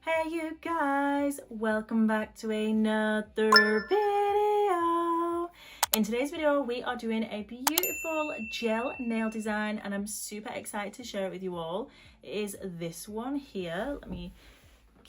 Hey you guys, welcome back to another video. In today's video we are doing a beautiful gel nail design and I'm super excited to share it with you all. It is this one here. Let me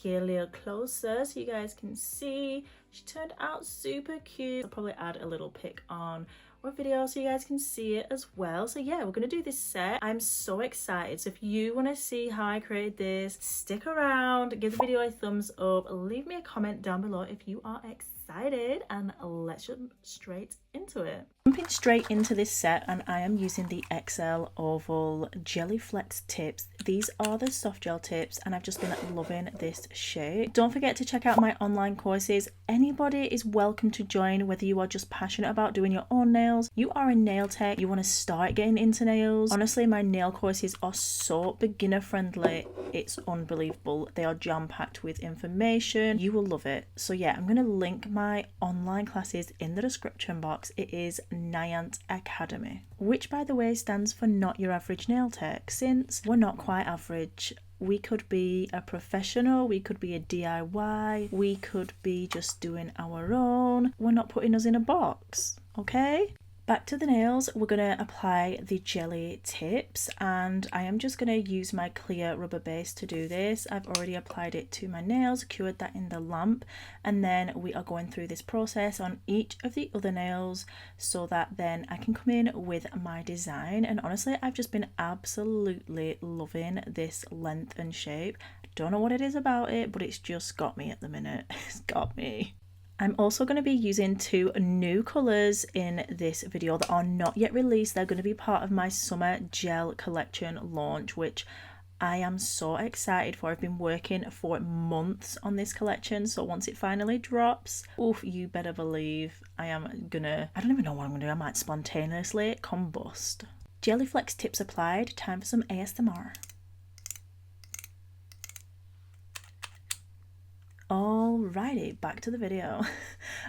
get a little closer so you guys can see. She turned out super cute. I'll probably add a little pic on or video so you guys can see it as well. So yeah, we're gonna do this set. I'm so excited. So if you want to see how I created this, stick around, give the video a thumbs up, leave me a comment down below if you are excited, and let's jump straight into it. Jumping straight into this set, and I am using the XL Oval Jelly Flex tips. These are the soft gel tips and I've just been loving this shape. Don't forget to check out my online courses. Anybody is welcome to join, whether you are just passionate about doing your own nails, you are a nail tech, you want to start getting into nails. Honestly, my nail courses are so beginner friendly, it's unbelievable. They are jam-packed with information. You will love it. So yeah, I'm going to link my online classes in the description box. It is Nayant Academy, which by the way stands for Not Your Average Nail Tech, since we're not quite average. We could be a professional, we could be a DIY, we could be just doing our own. We're not putting us in a box, okay? Back to the nails, we're going to apply the jelly tips and I am just going to use my clear rubber base to do this. I've already applied it to my nails, cured that in the lamp, and then we are going through this process on each of the other nails so that then I can come in with my design. And honestly, I've just been absolutely loving this length and shape. I don't know what it is about it, but it's just got me at the minute. It's got me. I'm also going to be using two new colours in this video that are not yet released. They're going to be part of my summer gel collection launch, which I am so excited for. I've been working for months on this collection, so once it finally drops, oof, you better believe I don't even know what I'm going to do. I might spontaneously combust. Jelly Flex tips applied. Time for some ASMR. Alrighty, back to the video.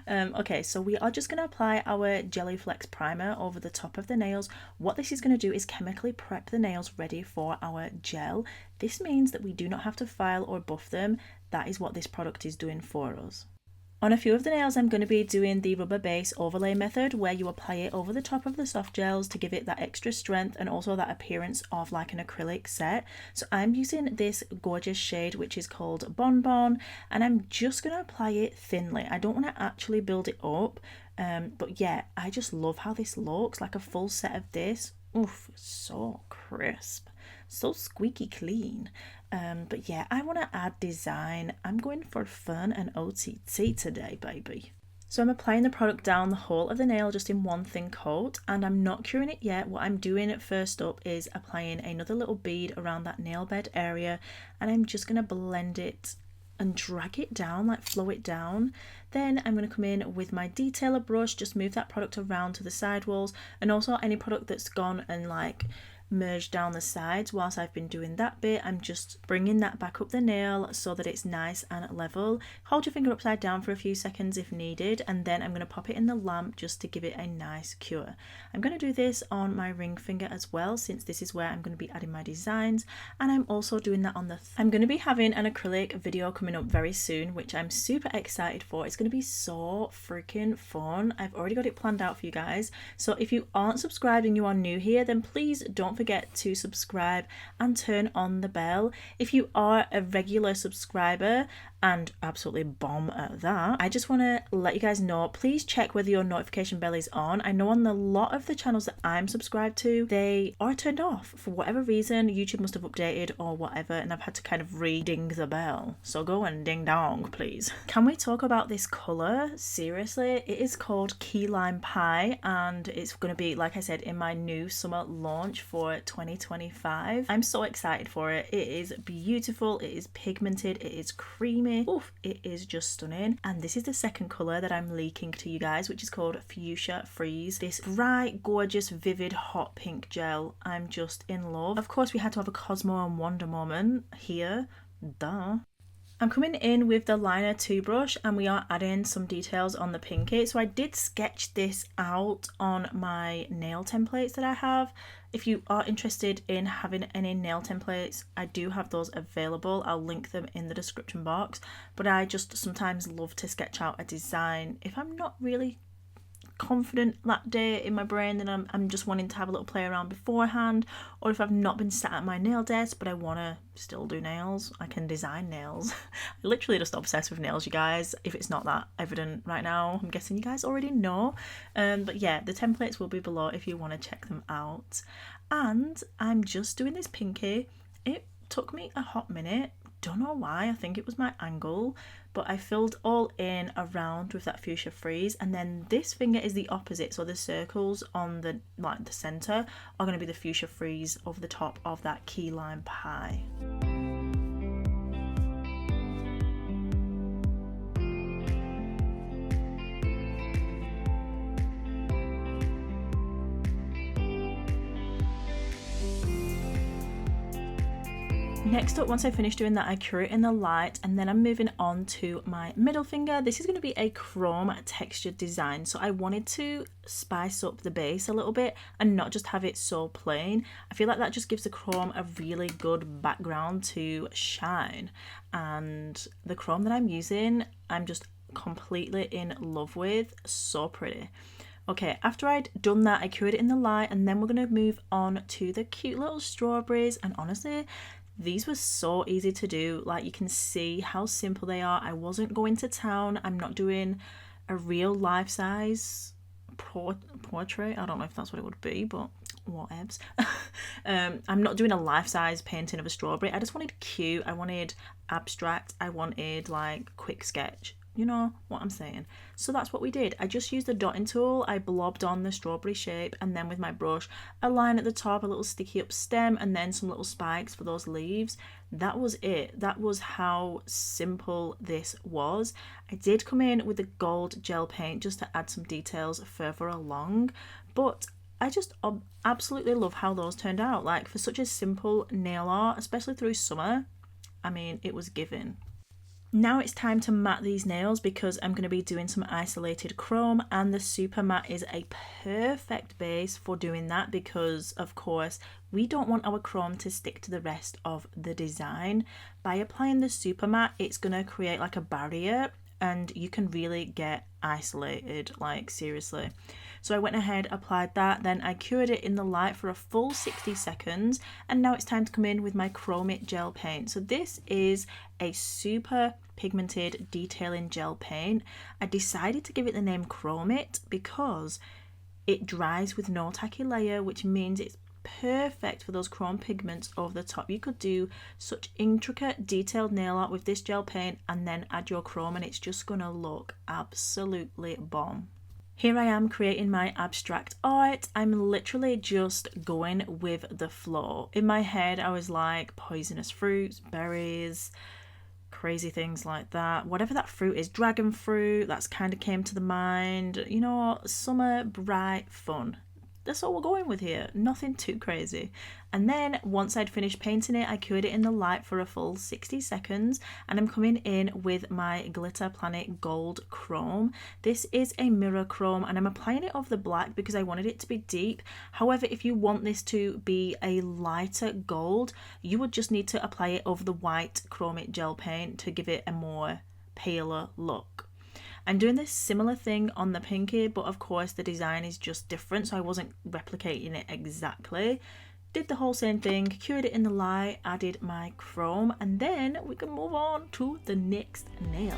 Okay, so we are just going to apply our Jelly Flex primer over the top of the nails. What this is going to do is chemically prep the nails ready for our gel. This means that we do not have to file or buff them. That is what this product is doing for us. On a few of the nails, I'm going to be doing the rubber base overlay method, where you apply it over the top of the soft gels to give it that extra strength and also that appearance of like an acrylic set. So I'm using this gorgeous shade, which is called Bonbon, and I'm just going to apply it thinly. I don't want to actually build it up, but yeah, I just love how this looks, like a full set of this. Oof, so crisp, so squeaky clean. But yeah, I want to add design. I'm going for fun and OTT today, baby. So I'm applying the product down the whole of the nail just in one thin coat, and I'm not curing it yet. What I'm doing first up is applying another little bead around that nail bed area, and I'm just going to blend it and drag it down, like flow it down. Then I'm going to come in with my detailer brush, just move that product around to the side walls, and also any product that's gone and like merged down the sides. Whilst I've been doing that bit, I'm just bringing that back up the nail so that it's nice and level. Hold your finger upside down for a few seconds if needed, and then I'm going to pop it in the lamp just to give it a nice cure. I'm going to do this on my ring finger as well, since this is where I'm going to be adding my designs, and I'm also doing that on the I'm going to be having an acrylic video coming up very soon, which I'm super excited for. It's going to be so freaking fun. I've already got it planned out for you guys, so if you aren't subscribed and you are new here, then please don't forget to subscribe and turn on the bell. If you are a regular subscriber and absolutely bomb at that, I just want to let you guys know, please check whether your notification bell is on. I know on a lot of the channels that I'm subscribed to, they are turned off for whatever reason. YouTube must have updated or whatever, and I've had to kind of re-ding the bell. So go and ding dong, please. Can we talk about this colour? Seriously, it is called Key Lime Pie, and it's going to be, like I said, in my new summer launch for 2025. I'm so excited for it. It is beautiful, it is pigmented, it is creamy. Oof, it is just stunning. And this is the second colour that I'm leaking to you guys, which is called Fuchsia Freeze. This bright, gorgeous, vivid, hot pink gel. I'm just in love. Of course, we had to have a Cosmo and Wonder moment here. Duh. I'm coming in with the liner 2 brush and we are adding some details on the pinky. So I did sketch this out on my nail templates that I have. If you are interested in having any nail templates, I do have those available. I'll link them in the description box. But I just sometimes love to sketch out a design if I'm not really confident that day in my brain, then I'm just wanting to have a little play around beforehand, or if I've not been sat at my nail desk but I want to still do nails, I can design nails. I literally just obsessed with nails, you guys, if it's not that evident right now. I'm guessing you guys already know, but yeah, the templates will be below if you want to check them out. And I'm just doing this pinky. It took me a hot minute, don't know why, I think it was my angle, but I filled all in around with that fuchsia freeze, and then this finger is the opposite, so the circles on the center are going to be the fuchsia freeze over the top of that key lime pie. Next up, once I finish doing that, I cure it in the light, and then I'm moving on to my middle finger. This is going to be a chrome textured design, so I wanted to spice up the base a little bit and not just have it so plain. I feel like that just gives the chrome a really good background to shine, and the chrome that I'm using, I'm just completely in love with. So pretty. Okay, after I'd done that, I cured it in the light, and then we're going to move on to the cute little strawberries, and honestly, these were so easy to do. Like, you can see how simple they are. I wasn't going to town. I'm not doing a real life-size portrait. I don't know if that's what it would be, but whatevs. I'm not doing a life-size painting of a strawberry. I just wanted cute. I wanted abstract. I wanted like quick sketch. You know what I'm saying. So that's what we did. I just used the dotting tool. I blobbed on the strawberry shape, and then with my brush, a line at the top, a little sticky up stem, and then some little spikes for those leaves. That was it. That was how simple this was. I did come in with the gold gel paint just to add some details further along, but I just absolutely love how those turned out. Like, for such a simple nail art, especially through summer, I mean, it was given. Now it's time to matte these nails because I'm going to be doing some isolated chrome, and the super matte is a perfect base for doing that because, of course, we don't want our chrome to stick to the rest of the design. By applying the super matte, it's going to create like a barrier and you can really get isolated, like seriously. So I went ahead, applied that, then I cured it in the light for a full 60 seconds, and now it's time to come in with my Chromit gel paint. So this is a super pigmented detailing gel paint. I decided to give it the name Chromit because it dries with no tacky layer, which means it's perfect for those chrome pigments over the top. You could do such intricate detailed nail art with this gel paint and then add your chrome, and it's just gonna look absolutely bomb. Here I am creating my abstract art. I'm literally just going with the flow. In my head I was like poisonous fruits, berries, crazy things like that. Whatever that fruit is, dragon fruit, that's kind of came to the mind. You know, summer, bright, fun. That's all we're going with here, nothing too crazy. And then once I'd finished painting it, I cured it in the light for a full 60 seconds, and I'm coming in with my Glitter Planet Gold Chrome. This is a mirror chrome, and I'm applying it over the black because I wanted it to be deep. However, if you want this to be a lighter gold, you would just need to apply it over the white Chromit gel paint to give it a more paler look. I'm doing this similar thing on the pinky, but of course the design is just different, so I wasn't replicating it exactly. Did the whole same thing, cured it in the light, added my chrome, and then we can move on to the next nail.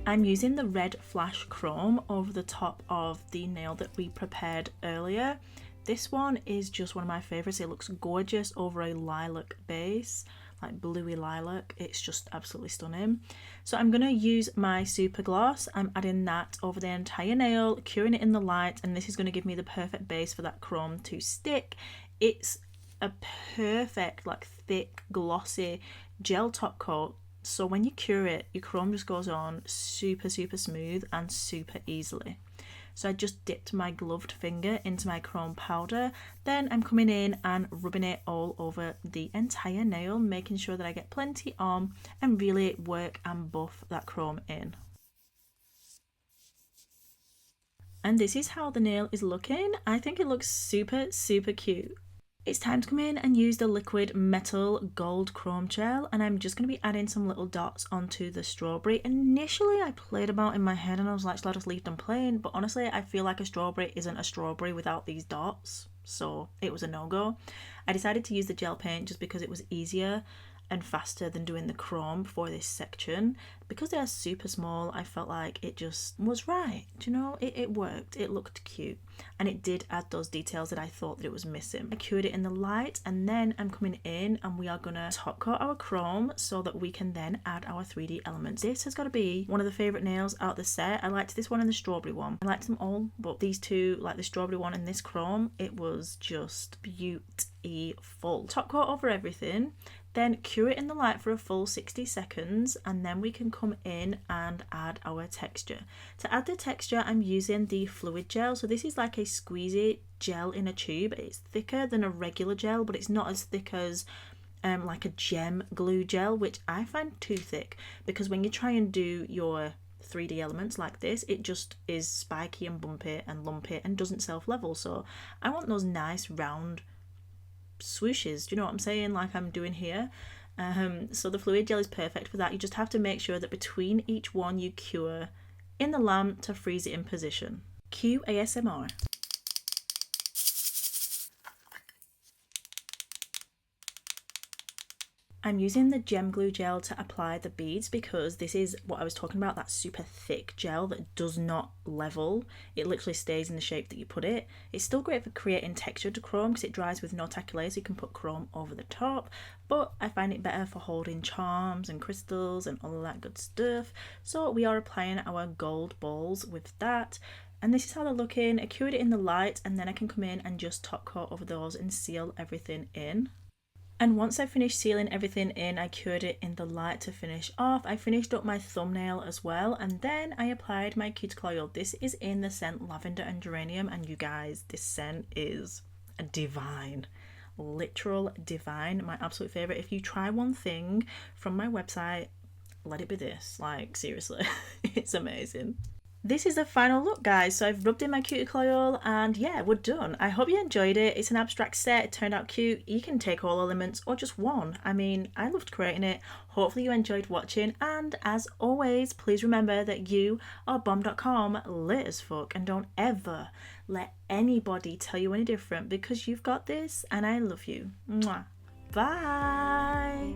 I'm using the red flash chrome over the top of the nail that we prepared earlier. This one is just one of my favorites. It looks gorgeous over a lilac base, like bluey lilac. It's just absolutely stunning. So I'm going to use my super gloss. I'm adding that over the entire nail, curing it in the light, and this is going to give me the perfect base for that chrome to stick. It's a perfect, like thick, glossy gel top coat So when you cure it, your chrome just goes on super, super smooth and super easily. So I just dipped my gloved finger into my chrome powder. Then I'm coming in and rubbing it all over the entire nail, making sure that I get plenty on and really work and buff that chrome in. And this is how the nail is looking. I think it looks super, super cute. It's time to come in and use the liquid metal gold chrome gel, and I'm just going to be adding some little dots onto the strawberry. Initially I played about in my head and I was like, shall I just leave them plain? But honestly, I feel like a strawberry isn't a strawberry without these dots, so it was a no-go. I decided to use the gel paint just because it was easier and faster than doing the chrome for this section. Because they are super small, I felt like it just was right. Do you know, it worked, it looked cute, and it did add those details that I thought that it was missing. I cured it in the light, and then I'm coming in and we are gonna top coat our chrome so that we can then add our 3D elements. This has got to be one of the favorite nails out the set. I liked this one and the strawberry one. I liked them all, but these two, like the strawberry one and this chrome, it was just beautiful. Top coat over everything, then cure it in the light for a full 60 seconds, and then we can come in and add our texture. To add the texture, I'm using the fluid gel. So this is like a squeezy gel in a tube. It's thicker than a regular gel, but it's not as thick as like a gem glue gel, which I find too thick, because when you try and do your 3D elements like this, it just is spiky and bumpy and lumpy and doesn't self-level. So I want those nice round swooshes, do you know what I'm saying, like I'm doing here. So the fluid gel is perfect for that. You just have to make sure that between each one you cure in the lamp to freeze it in position. Cue ASMR. I'm using the gem glue gel to apply the beads because this is what I was talking about, that super thick gel that does not level. It literally stays in the shape that you put it. It's still great for creating texture to chrome because it dries with no tacky layer, so you can put chrome over the top, but I find it better for holding charms and crystals and all of that good stuff. So we are applying our gold balls with that. And this is how they're looking. I cured it in the light, and then I can come in and just top coat over those and seal everything in. And once I finished sealing everything in, I cured it in the light to finish off. I finished up my thumbnail as well, and then I applied my cuticle oil. This is in the scent Lavender and Geranium, and you guys, this scent is divine. Literal divine, my absolute favourite. If you try one thing from my website, let it be this. Like, seriously, it's amazing. This is the final look, guys. So I've rubbed in my cuticle oil and yeah, we're done. I hope you enjoyed it. It's an abstract set. It turned out cute. You can take all elements or just one. I mean, I loved creating it. Hopefully you enjoyed watching, and as always, please remember that you are bomb.com, lit as fuck, and don't ever let anybody tell you any different, because you've got this and I love you. Mwah. Bye.